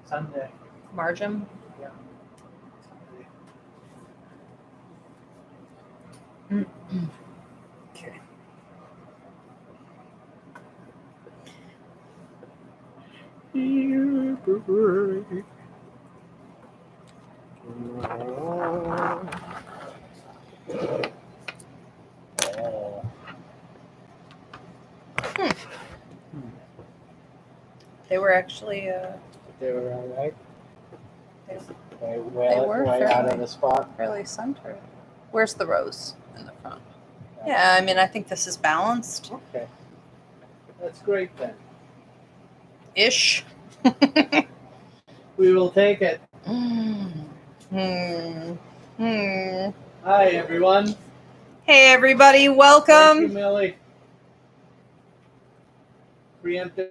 Sunday. Margin. Yeah. Okay. They were actually They were all right. They Way were out fairly- of the spot. fairly centered. Where's the rose in the front? Yeah, I mean, I think this is balanced. Okay. That's great then. Ish. We will take it. Hi, everyone. Hey, everybody. Thank you, Welcome. Millie. Preemptive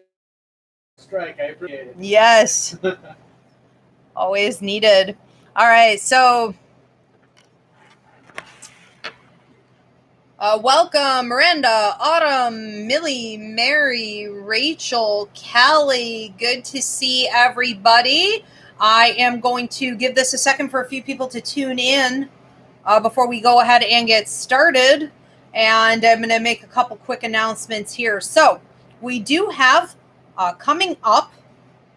strike. I appreciate it. Yes. Always needed. All right. So, welcome, Miranda, Autumn, Millie, Mary, Rachel, Kelly. Good to see everybody. I am going to give this a second for a few people to tune in before we go ahead and get started. And I'm going to make a couple quick announcements here. So, we do have coming up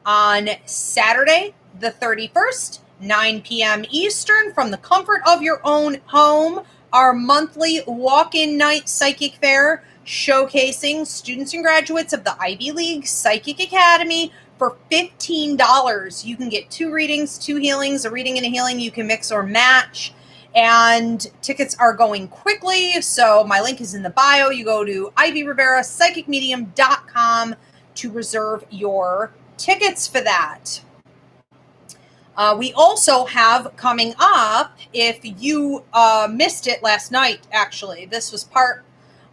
on Saturday, the 31st, 9 p.m. Eastern, from the comfort of your own home, our monthly walk-in night psychic fair showcasing students and graduates of the Ivy League Psychic Academy for $15. You can get 2 readings, 2 healings, a reading and a healing you can mix or match. And tickets are going quickly, so my link is in the bio. You go to ivyrivera.psychicmedium.com to reserve your tickets for that. We also have coming up, if you missed it last night, actually, this was part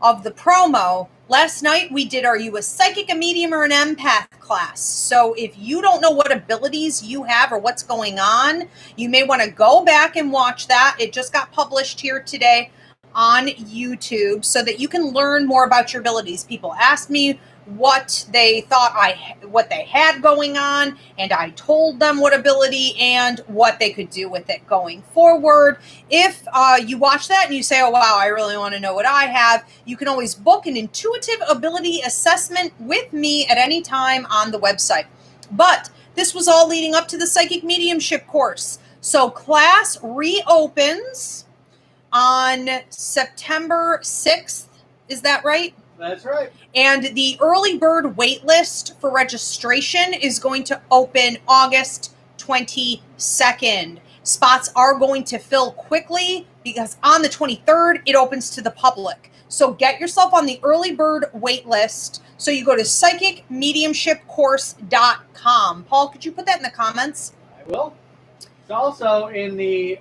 of the promo. Last night we did Are You a Psychic, a Medium, or an Empath class. So if you don't know what abilities you have or what's going on, you may want to go back and watch that. It just got published here today on YouTube so that you can learn more about your abilities. People asked me what they thought what they had going on, and I told them what ability and what they could do with it going forward. If you watch that and you say, oh wow, I really want to know what I have, you can always book an intuitive ability assessment with me at any time on the website. But this was all leading up to the Psychic Mediumship course. So class reopens on September 6th. Is that right? That's right. And the early bird wait list for registration is going to open August 22nd. Spots are going to fill quickly because on the 23rd, it opens to the public. So get yourself on the early bird wait list. So you go to psychicmediumshipcourse.com. Paul, could you put that in the comments? I will. It's also in the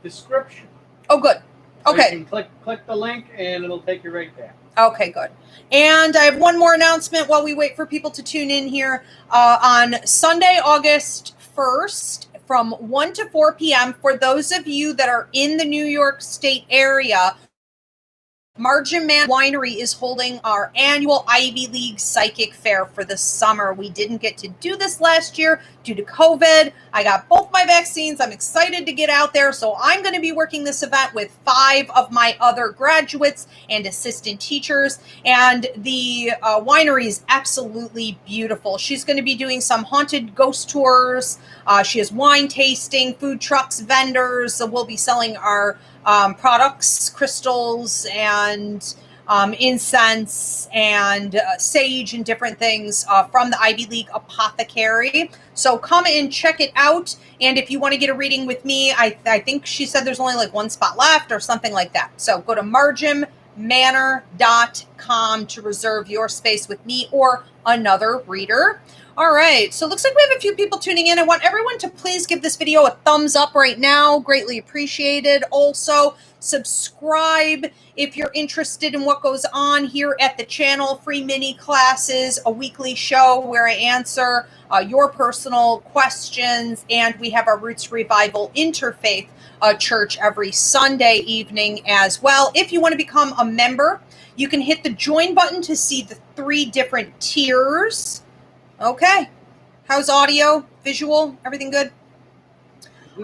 description. Oh, good. So Okay. you can click the link and it'll take you right there. Okay, good. And I have one more announcement while we wait for people to tune in here. On Sunday, August 1st, from 1 to 4 p.m., for those of you that are in the New York State area, Margin Man Winery is holding our annual Ivy League Psychic Fair for the summer. We didn't get to do this last year due to COVID. I got both my vaccines. I'm excited to get out there. So I'm going to be working this event with 5 of my other graduates and assistant teachers. And the winery is absolutely beautiful. She's going to be doing some haunted ghost tours. She has wine tasting, food trucks, vendors. So we'll be selling our products, crystals, and incense and sage and different things from the Ivy League Apothecary. So come and check it out. And if you want to get a reading with me, I think she said there's only like 1 spot left or something like that. So go to marginmanor.com to reserve your space with me or another reader. All right, so it looks like we have a few people tuning in. I want everyone to please give this video a thumbs up right now. Greatly appreciated. Also, subscribe if you're interested in what goes on here at the channel. Free mini classes, a weekly show where I answer your personal questions, and we have our Roots Revival Interfaith church every Sunday evening as well. If you want to become a member, you can hit the join button to see the 3 different tiers. Okay, How's audio, visual, everything good?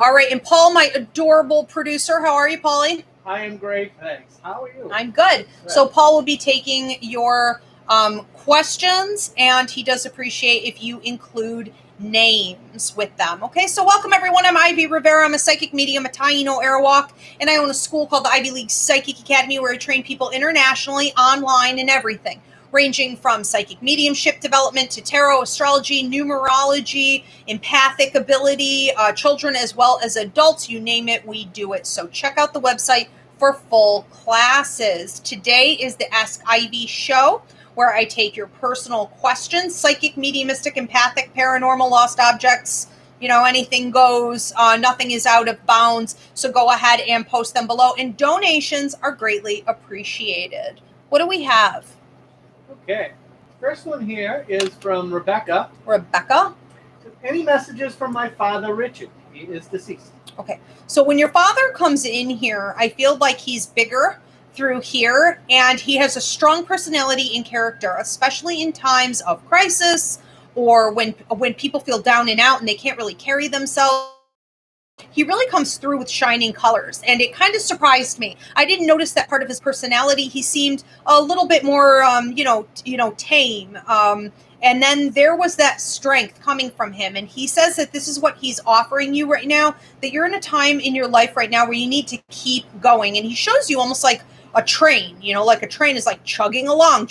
All right, and Paul, my adorable producer, how are you, Paulie? I am great, thanks. How are you? I'm good. So Paul will be taking your questions, and he does appreciate if you include names with them. Okay, so welcome everyone. I'm Ivy Rivera. I'm a psychic medium, a Taino airwalk, and I own a school called the Ivy League Psychic Academy where I train people internationally, online, and everything, ranging from psychic mediumship development to tarot, astrology, numerology, empathic ability, children as well as adults, you name it, we do it. So check out the website for full classes. Today is the Ask Ivy show, where I take your personal questions, psychic, mediumistic, empathic, paranormal, lost objects, anything goes, nothing is out of bounds. So go ahead and post them below, and donations are greatly appreciated. What do we have? Okay. First one here is from Rebecca. Rebecca? Any messages from my father, Richard? He is deceased. Okay. So when your father comes in here, I feel like he's bigger through here, and he has a strong personality and character, especially in times of crisis or when people feel down and out and they can't really carry themselves. He really comes through with shining colors, and it kind of surprised me. I didn't notice that part of his personality. He seemed a little bit more, tame. And then there was that strength coming from him. And he says that this is what he's offering you right now, that you're in a time in your life right now where you need to keep going. And he shows you almost like a train, like a train is like chugging along.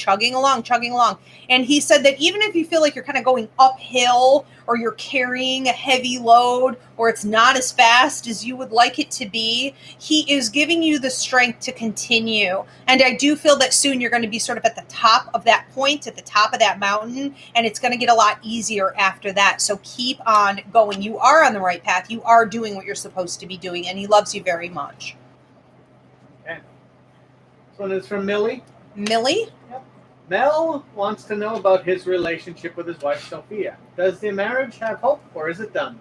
And he said that even if you feel like you're kind of going uphill, or you're carrying a heavy load, or it's not as fast as you would like it to be, he is giving you the strength to continue. And I do feel that soon you're going to be sort of at the top of that point, at the top of that mountain, and it's going to get a lot easier after that. So keep on going. You are on the right path. You are doing what you're supposed to be doing, and he loves you very much. Okay. This one is from Millie. Millie? Yep. Mel wants to know about his relationship with his wife, Sophia. Does the marriage have hope, or is it done?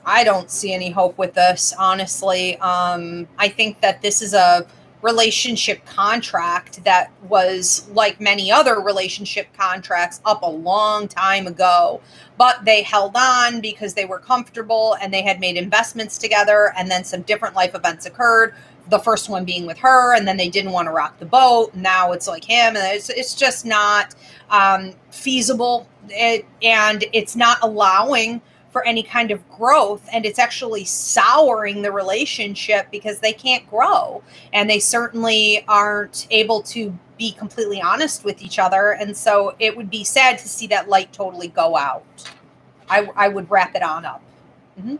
I don't see any hope with this, honestly. I think that this is a relationship contract that was like many other relationship contracts up a long time ago, but they held on because they were comfortable and they had made investments together, and then some different life events occurred. The first one being with her, and then they didn't want to rock the boat. Now it's like him, and it's just not feasible, and it's not allowing for any kind of growth, and it's actually souring the relationship because they can't grow, and they certainly aren't able to be completely honest with each other. And so it would be sad to see that light totally go out. I would wrap it on up. Mm-hmm.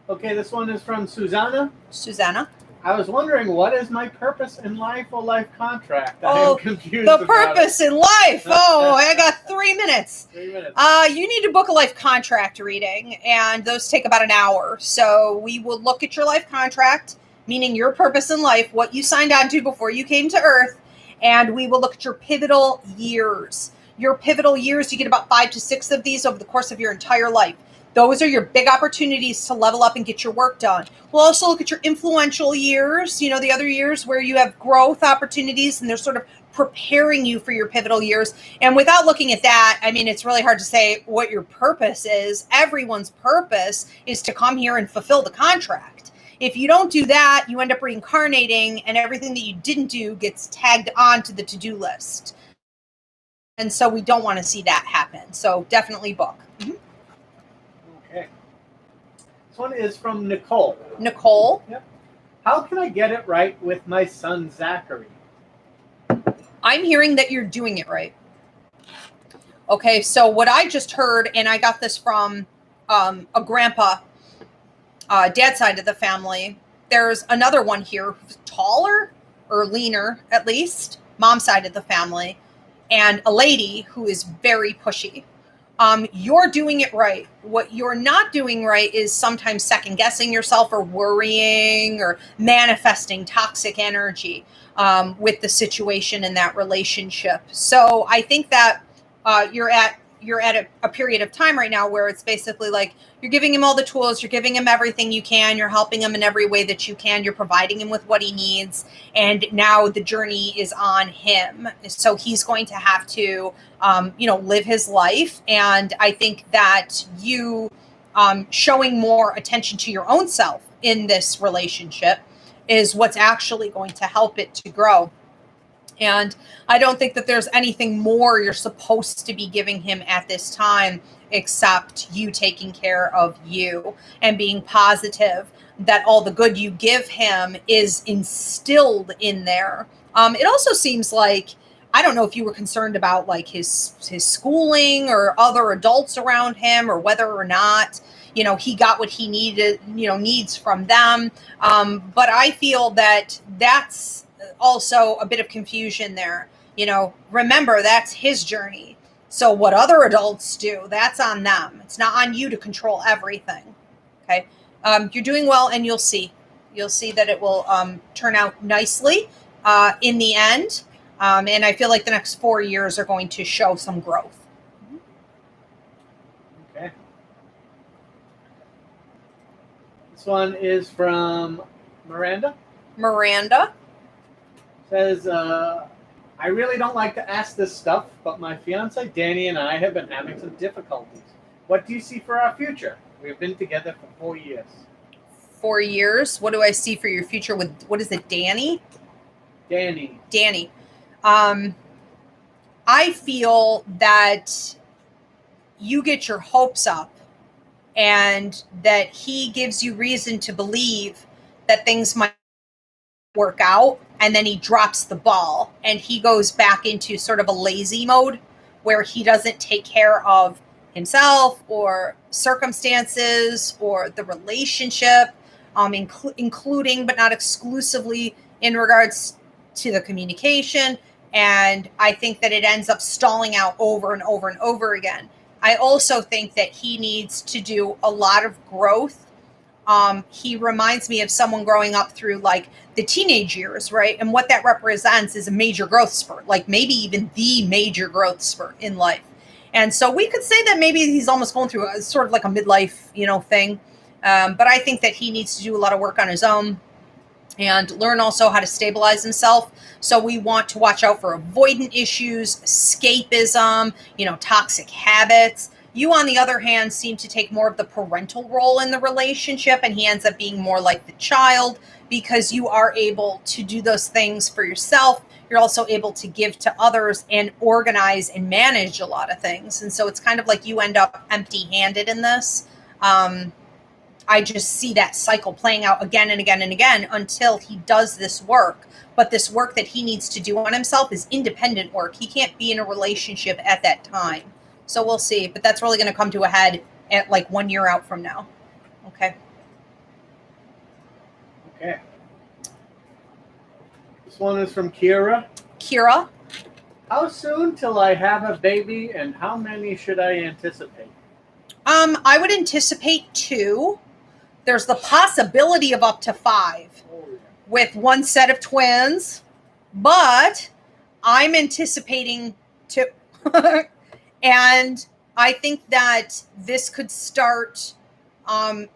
Okay, this one is from Susanna. Susanna. I was wondering, what is my purpose in life or life contract? I am confused the purpose in life. Oh, I got 3 minutes. 3 minutes. You need to book a life contract reading, and those take about an hour. So we will look at your life contract, meaning your purpose in life, what you signed on to before you came to Earth, and we will look at your pivotal years. Your pivotal years, you get about 5 to 6 of these over the course of your entire life. Those are your big opportunities to level up and get your work done. We'll also look at your influential years, the other years where you have growth opportunities, and they're sort of preparing you for your pivotal years. And without looking at that, I mean, it's really hard to say what your purpose is. Everyone's purpose is to come here and fulfill the contract. If you don't do that, you end up reincarnating, and everything that you didn't do gets tagged onto the to-do list. And so we don't want to see that happen. So definitely book. Mm-hmm. Okay. This one is from Nicole. Nicole? Yep. How can I get it right with my son, Zachary? I'm hearing that you're doing it right. Okay, so what I just heard, and I got this from a grandpa, dad's side of the family. There's another one here who's taller or leaner, at least, mom's side of the family, and a lady who is very pushy. You're doing it right. What you're not doing right is sometimes second guessing yourself or worrying or manifesting toxic energy with the situation in that relationship. So I think that you're at you're at a period of time right now where it's basically like you're giving him all the tools, you're giving him everything you can, you're helping him in every way that you can, you're providing him with what he needs, and now the journey is on him. So he's going to have to, live his life. And I think that you showing more attention to your own self in this relationship is what's actually going to help it to grow. And I don't think that there's anything more you're supposed to be giving him at this time except you taking care of you and being positive that all the good you give him is instilled in there. It also seems like, I don't know if you were concerned about like his schooling or other adults around him, or whether or not, he got what he needs from them. But I feel that that's also a bit of confusion there. Remember, that's his journey. So what other adults do, that's on them. It's not on you to control everything. Okay. You're doing well, and you'll see that it will turn out nicely in the end. And I feel like the next 4 years are going to show some growth. Okay. This one is from Miranda. Says, I really don't like to ask this stuff, but my fiance Danny and I have been having some difficulties. What do you see for our future? We've been together for 4 years. 4 years? What do I see for your future with, what is it, Danny? Danny. I feel that you get your hopes up and that he gives you reason to believe that things might work out, and then he drops the ball and he goes back into sort of a lazy mode where he doesn't take care of himself or circumstances or the relationship, including but not exclusively in regards to the communication. And I think that it ends up stalling out over and over and over again. I also think that he needs to do a lot of growth. He reminds me of someone growing up through like the teenage years, right? And what that represents is a major growth spurt, like maybe even the major growth spurt in life. And so we could say that maybe he's almost going through a sort of like a midlife, thing. But I think that he needs to do a lot of work on his own and learn also how to stabilize himself. So we want to watch out for avoidant issues, escapism, toxic habits. You, on the other hand, seem to take more of the parental role in the relationship, and he ends up being more like the child because you are able to do those things for yourself. You're also able to give to others and organize and manage a lot of things. And so it's kind of like you end up empty-handed in this. I just see that cycle playing out again and again and again until he does this work. But this work that he needs to do on himself is independent work. He can't be in a relationship at that time. So we'll see. But that's really going to come to a head at like 1 year out from now. Okay. Okay. This one is from Kira. How soon till I have a baby, and how many should I anticipate? I would anticipate 2. There's the possibility of up to 5 with one set of twins, but I'm anticipating 2. And I think that this could start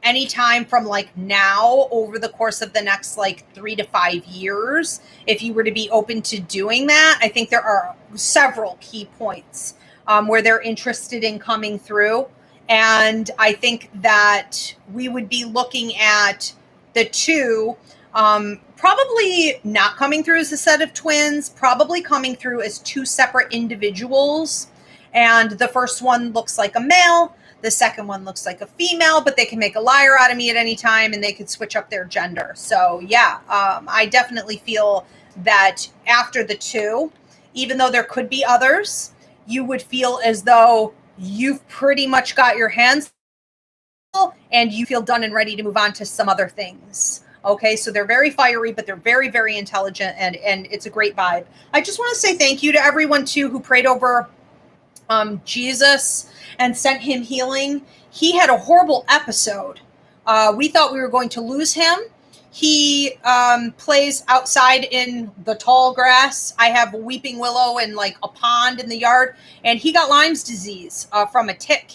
anytime from like now over the course of the next like 3 to 5 years. If you were to be open to doing that, I think there are several key points where they're interested in coming through. And I think that we would be looking at the 2 probably not coming through as a set of twins, probably coming through as 2 separate individuals. And the first one looks like a male. The second one looks like a female, but they can make a liar out of me at any time and they could switch up their gender. So yeah, I definitely feel that after the 2, even though there could be others, you would feel as though you've pretty much got your hands full and you feel done and ready to move on to some other things. Okay, so they're very fiery, but they're very, very intelligent, and it's a great vibe. I just want to say thank you to everyone, too, who prayed over Jesus and sent him healing. He had a horrible episode. We thought we were going to lose him. He plays outside in the tall grass. I have a weeping willow and like a pond in the yard, and he got Lyme's disease from a tick.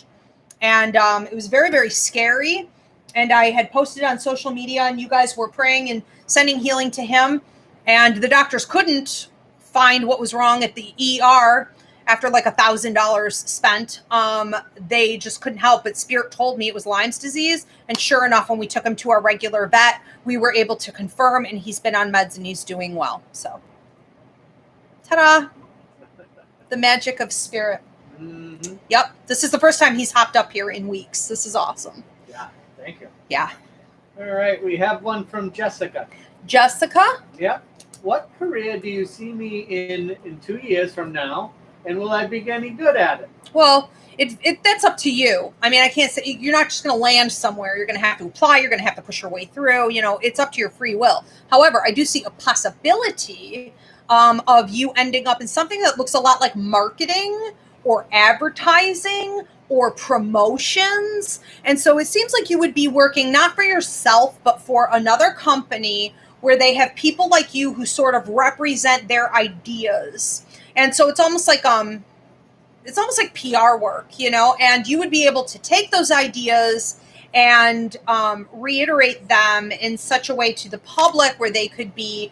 And it was very, very scary. And I had posted on social media, and you guys were praying and sending healing to him. And the doctors couldn't find what was wrong at the ER after like $1,000 spent. They just couldn't help. But Spirit told me it was Lyme's disease. And sure enough, when we took him to our regular vet, we were able to confirm, and he's been on meds and he's doing well. So, ta-da! The magic of Spirit. Mm-hmm. Yep. This is the first time he's hopped up here in weeks. This is awesome. Yeah. Thank you. Yeah. All right. We have one from Jessica. Jessica? Yep. What career do you see me in 2 years from now? And will I be any good at it? Well, that's up to you. I mean, I can't say you're not just going to land somewhere. You're going to have to apply. You're going to have to push your way through. You know, it's up to your free will. However, I do see a possibility of you ending up in something that looks a lot like marketing or advertising or promotions. And so it seems like you would be working not for yourself, but for another company where they have people like you who sort of represent their ideas. And so it's almost like PR work, you know, and you would be able to take those ideas and reiterate them in such a way to the public where they could be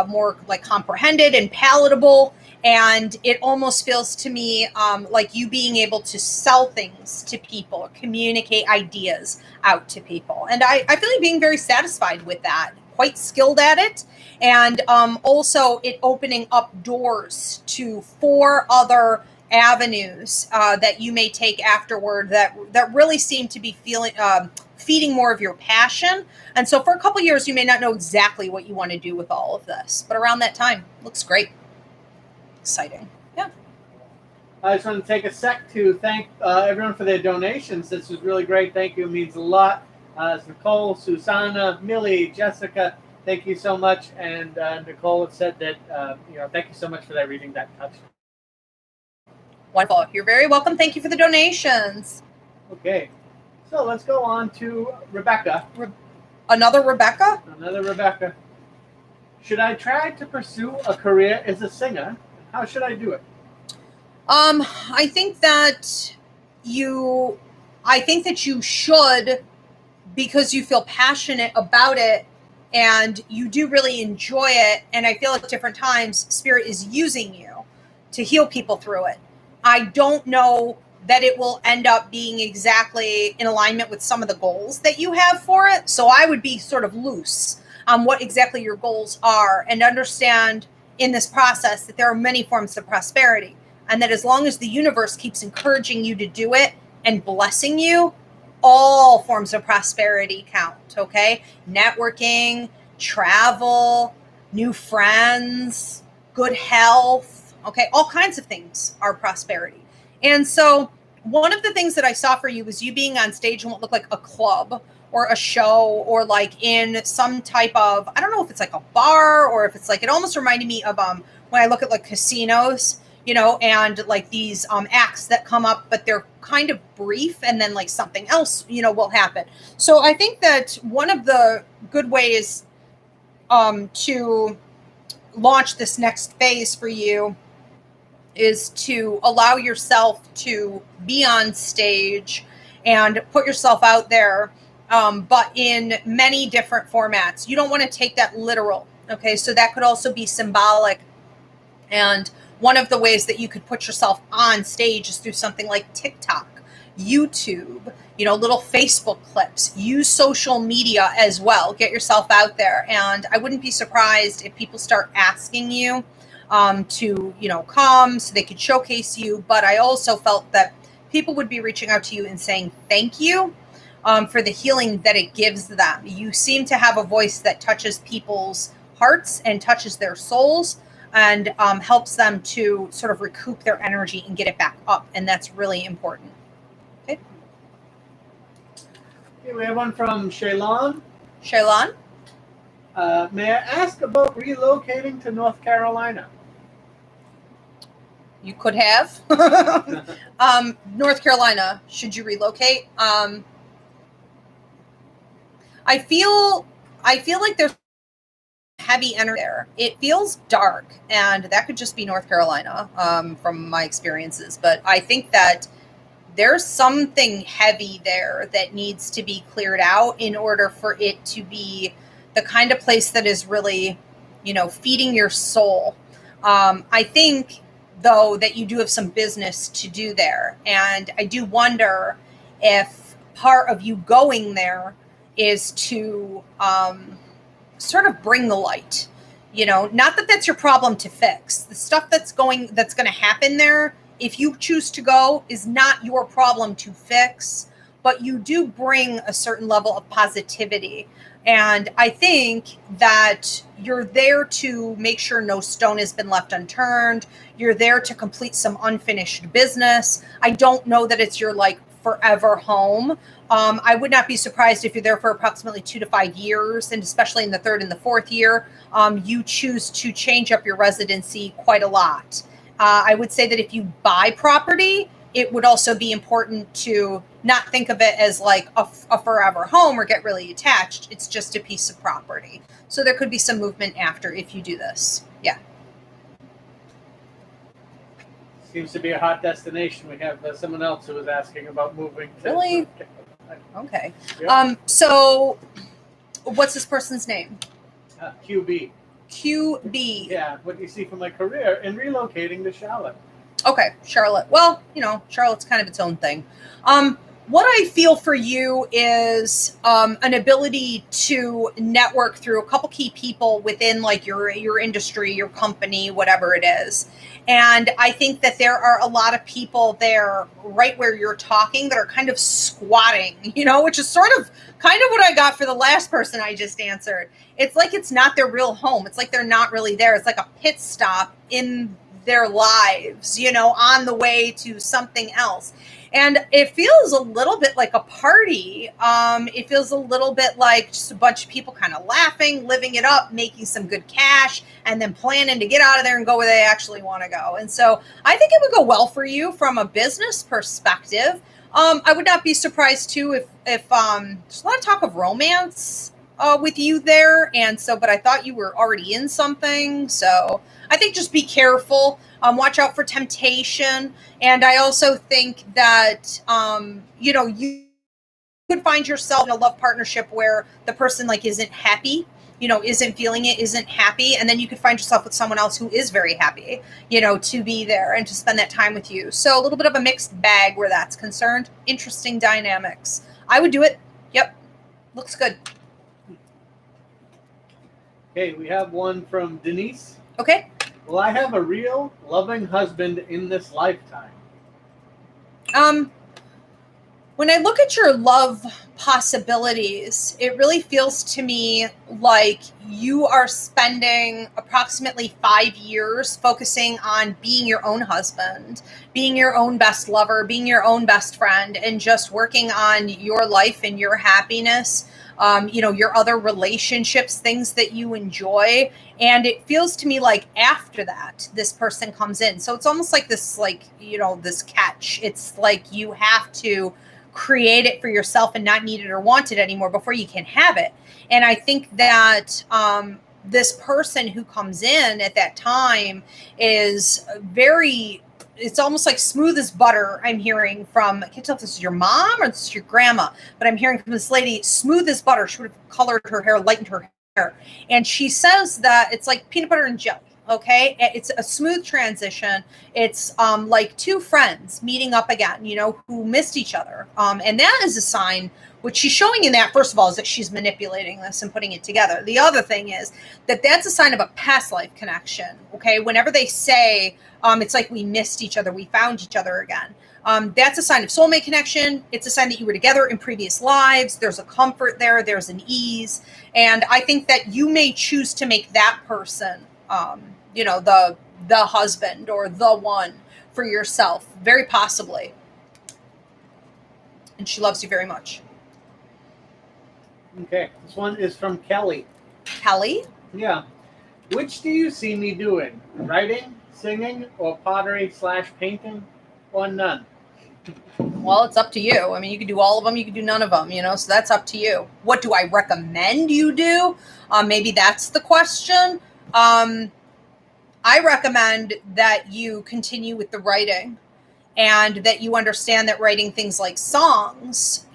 more like comprehended and palatable. And it almost feels to me like you being able to sell things to people or communicate ideas out to people. And I feel like being very satisfied with that, quite skilled at it. And also it opening up doors to 4 other avenues that you may take afterward that really seem to be feeding more of your passion. And so for a couple of years, you may not know exactly what you want to do with all of this, but around that time, looks great. Exciting. Yeah. I just want to take a sec to thank everyone for their donations. This was really great. Thank you. It means a lot. It's Nicole, Susanna, Millie, Jessica, thank you so much. And Nicole said that, thank you so much for that reading. That touched. Wonderful. You're very welcome. Thank you for the donations. Okay. So let's go on to Rebecca. Another Rebecca? Another Rebecca. Should I try to pursue a career as a singer? How should I do it? I think that you should, because you feel passionate about it and you do really enjoy it. And I feel at different times, Spirit is using you to heal people through it. I don't know that it will end up being exactly in alignment with some of the goals that you have for it. So I would be sort of loose on what exactly your goals are and understand in this process that there are many forms of prosperity, and that as long as the universe keeps encouraging you to do it and blessing you, all forms of prosperity count, okay? Networking, travel, new friends, good health, okay? All kinds of things are prosperity. And so one of the things that I saw for you was you being on stage in what looked like a club or a show, or like in some type of, I don't know if it's like a bar or if it's like, it almost reminded me of when I look at like casinos, you know, and like these acts that come up, but they're kind of brief and then like something else, you know, will happen. So I think that one of the good ways to launch this next phase for you is to allow yourself to be on stage and put yourself out there, but in many different formats. You don't want to take that literal, okay? So that could also be symbolic. And one of the ways that you could put yourself on stage is through something like TikTok, YouTube, you know, little Facebook clips. Use social media as well. Get yourself out there. And I wouldn't be surprised if people start asking you to, you know, come so they could showcase you. But I also felt that people would be reaching out to you and saying thank you for the healing that it gives them. You seem to have a voice that touches people's hearts and touches their souls, and helps them to sort of recoup their energy and get it back up. And that's really important. Okay. Okay, we have one from Shaylon. Shaylon? May I ask about relocating to North Carolina? You could have. North Carolina, should you relocate? I feel like there's heavy energy there. It feels dark, and that could just be North Carolina from my experiences. But I think that there's something heavy there that needs to be cleared out in order for it to be the kind of place that is really, feeding your soul. I think, though, that you do have some business to do there. And I do wonder if part of you going there is to sort of bring the light. Not that that's your problem to fix. The stuff that's going to happen there, if you choose to go, is not your problem to fix, but you do bring a certain level of positivity. And I think that you're there to make sure no stone has been left unturned. You're there to complete some unfinished business. I don't know that it's your forever home. I would not be surprised if you're there for approximately 2 to 5 years, and especially in the 3rd and the 4th year, you choose to change up your residency quite a lot. I would say that if you buy property, it would also be important to not think of it as a forever home or get really attached. It's just a piece of property. So there could be some movement after if you do this. Yeah. Seems to be a hot destination. We have someone else who was asking about moving to. Really? Okay. Yeah. So what's this person's name? QB. QB. Yeah, what do you see from my career in relocating to Charlotte? Okay, Charlotte. Well, Charlotte's kind of its own thing. What I feel for you is an ability to network through a couple key people within your industry, your company, whatever it is. And I think that there are a lot of people there right where you're talking that are kind of squatting, which is kind of what I got for the last person I just answered. It's like it's not their real home. It's like they're not really there. It's like a pit stop in their lives, on the way to something else. And it feels a little bit like a party. It feels a little bit like just a bunch of people kind of laughing, living it up, making some good cash, and then planning to get out of there and go where they actually want to go. And so I think it would go well for you from a business perspective. I would not be surprised too if there's a lot of talk of romance with you there. And so, but I thought you were already in something. So I think just be careful. Watch out for temptation. And I also think that, you could find yourself in a love partnership where the person isn't happy, isn't feeling it, isn't happy. And then you could find yourself with someone else who is very happy, to be there and to spend that time with you. So a little bit of a mixed bag where that's concerned. Interesting dynamics. I would do it. Yep. Looks good. Okay, we have one from Denise. Okay. Will I have a real loving husband in this lifetime? When I look at your love possibilities, it really feels to me like you are spending approximately 5 years focusing on being your own husband, being your own best lover, being your own best friend, and just working on your life and your happiness. Your other relationships, things that you enjoy. And it feels to me like after that, this person comes in. So it's almost like this, this catch. It's like you have to create it for yourself and not need it or want it anymore before you can have it. And I think that this person who comes in at that time is it's almost like smooth as butter. I'm hearing from, I can't tell if this is your mom or this is your grandma, but I'm hearing from this lady, smooth as butter. She would have colored her hair, lightened her hair. And she says that it's like peanut butter and jelly. Okay. It's a smooth transition. It's like two friends meeting up again, who missed each other. And that is a sign. What she's showing in that, first of all, is that she's manipulating this and putting it together. The other thing is that that's a sign of a past life connection. Okay. Whenever they say, it's like we missed each other, we found each other again. That's a sign of soulmate connection. It's a sign that you were together in previous lives. There's a comfort there. There's an ease. And I think that you may choose to make that person, the husband or the one for yourself, very possibly. And she loves you very much. Okay, this one is from Kelly. Kelly? Yeah. Which do you see me doing? Writing, singing, or pottery/painting, or none? Well, it's up to you. I mean, you could do all of them, you could do none of them, so that's up to you. What do I recommend you do? Maybe that's the question. I recommend that you continue with the writing, and that you understand that writing things like songs,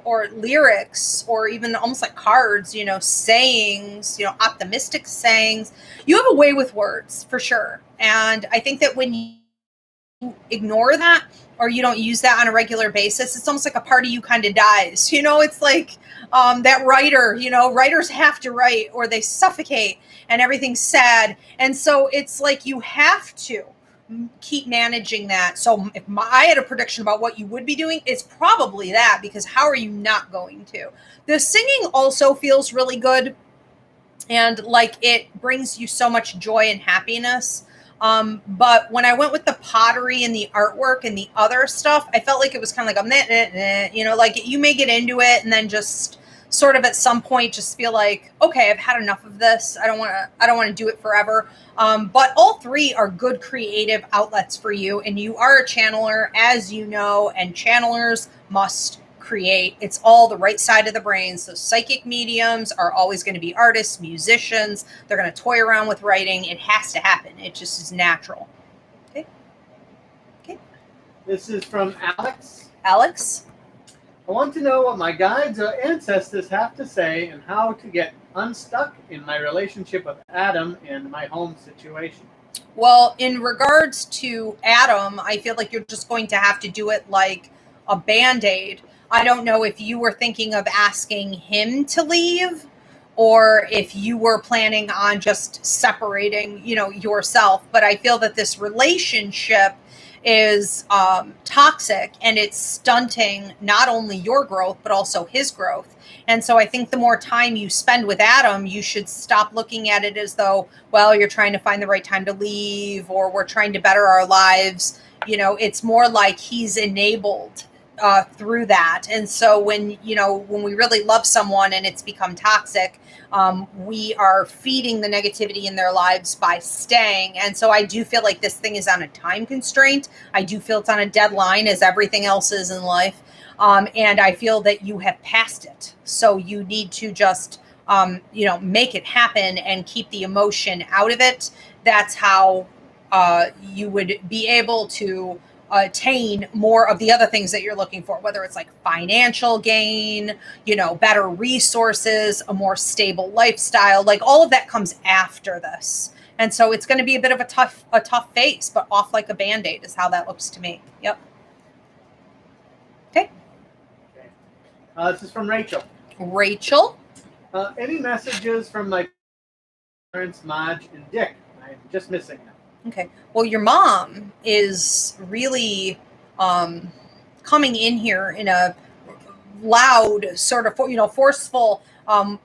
or lyrics, or even almost like cards, sayings, optimistic sayings, you have a way with words for sure. And I think that when you ignore that, or you don't use that on a regular basis, it's almost like a part of you kind of dies. It's like that writer, writers have to write or they suffocate and everything's sad. And so it's like you have to keep managing that. So if I had a prediction about what you would be doing, it's probably that, because how are you not going to? The singing also feels really good, and like it brings you so much joy and happiness. But when I went with the pottery and the artwork and the other stuff, I felt like it was kind of like like you may get into it and then just sort of at some point just feel like, okay, I've had enough of this. I don't want to do it forever. But all three are good creative outlets for you, and you are a channeler, as you know, and channelers must create. It's all the right side of the brain. So psychic mediums are always going to be artists, musicians. They're going to toy around with writing. It has to happen. It just is natural. Okay. This is from Alex. Alex? I want to know what my guides or ancestors have to say and how to get unstuck in my relationship with Adam and my home situation. Well, in regards to Adam, I feel like you're just going to have to do it like a Band-Aid. I don't know if you were thinking of asking him to leave, or if you were planning on just separating, yourself. But I feel that this relationship is toxic, and it's stunting not only your growth, but also his growth. And so I think the more time you spend with Adam, you should stop looking at it as though, well, you're trying to find the right time to leave, or we're trying to better our lives. It's more like he's enabled through that. And so when we really love someone and it's become toxic, we are feeding the negativity in their lives by staying. And so I do feel like this thing is on a time constraint. I do feel it's on a deadline, as everything else is in life. And I feel that you have passed it. So you need to just, make it happen and keep the emotion out of it. That's how you would be able to attain more of the other things that you're looking for, whether it's like financial gain, better resources, a more stable lifestyle. Like all of that comes after this. And so it's going to be a bit of a tough phase, but off like a Band-Aid is how that looks to me. Yep. Okay. This is from Rachel. Rachel? Any messages from my parents, Marge and Dick? I'm just missing them. Okay. Well, your mom is really coming in here in a loud, sort of, forceful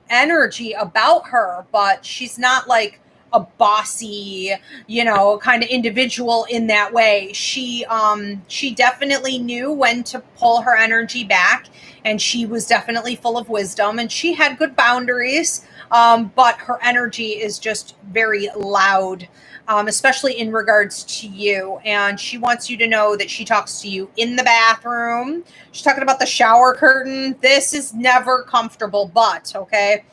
energy about her, but she's not like a bossy, kind of individual in that way. She definitely knew when to pull her energy back, and she was definitely full of wisdom, and she had good boundaries, but her energy is just very loud. Especially in regards to you. And she wants you to know that she talks to you in the bathroom. She's talking about the shower curtain. This is never comfortable, but okay.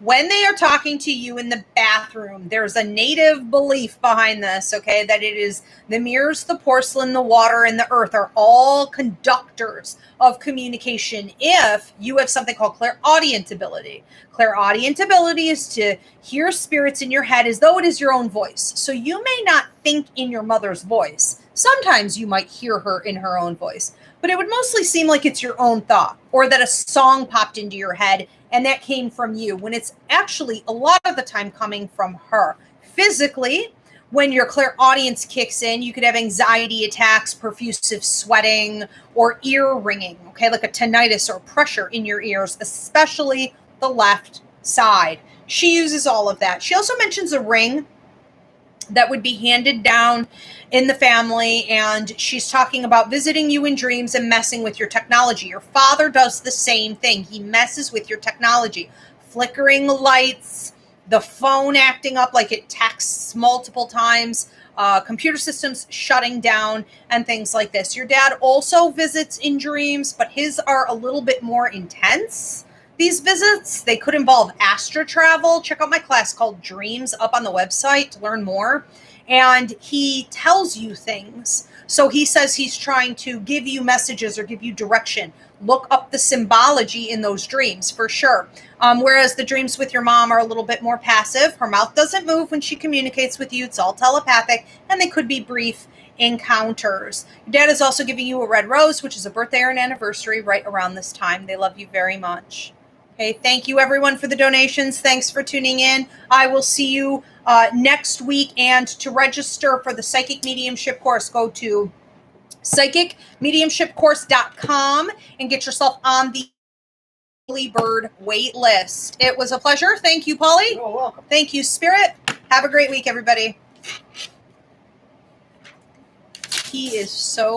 When they are talking to you in the bathroom, there's a native belief behind this, okay, that it is the mirrors, the porcelain, the water, and the earth are all conductors of communication if you have something called clairaudient ability. Clairaudient ability is to hear spirits in your head as though it is your own voice. So you may not think in your mother's voice. Sometimes you might hear her in her own voice, but it would mostly seem like it's your own thought, or that a song popped into your head and that came from you, when it's actually a lot of the time coming from her. Physically, when your clairaudience kicks in, you could have anxiety attacks, perfusive sweating, or ear ringing, okay, like a tinnitus or pressure in your ears, especially the left side. She uses all of that. She also mentions a ring that would be handed down in the family, and she's talking about visiting you in dreams and messing with your technology. Your father does the same thing. He messes with your technology. Flickering lights, the phone acting up like it texts multiple times, computer systems shutting down, and things like this. Your dad also visits in dreams, but his are a little bit more intense. These visits, they could involve astral travel. Check out my class called Dreams up on the website to learn more. And he tells you things. So he says he's trying to give you messages or give you direction. Look up the symbology in those dreams for sure. Whereas the dreams with your mom are a little bit more passive. Her mouth doesn't move when she communicates with you. It's all telepathic, and they could be brief encounters. Your dad is also giving you a red rose, which is a birthday or an anniversary right around this time. They love you very much. Okay, thank you everyone for the donations. Thanks for tuning in. I will see you next week. And to register for the Psychic Mediumship course, go to psychicmediumshipcourse.com and get yourself on the early bird wait list. It was a pleasure. Thank you, Polly. You're welcome. Thank you, Spirit. Have a great week, everybody. He is so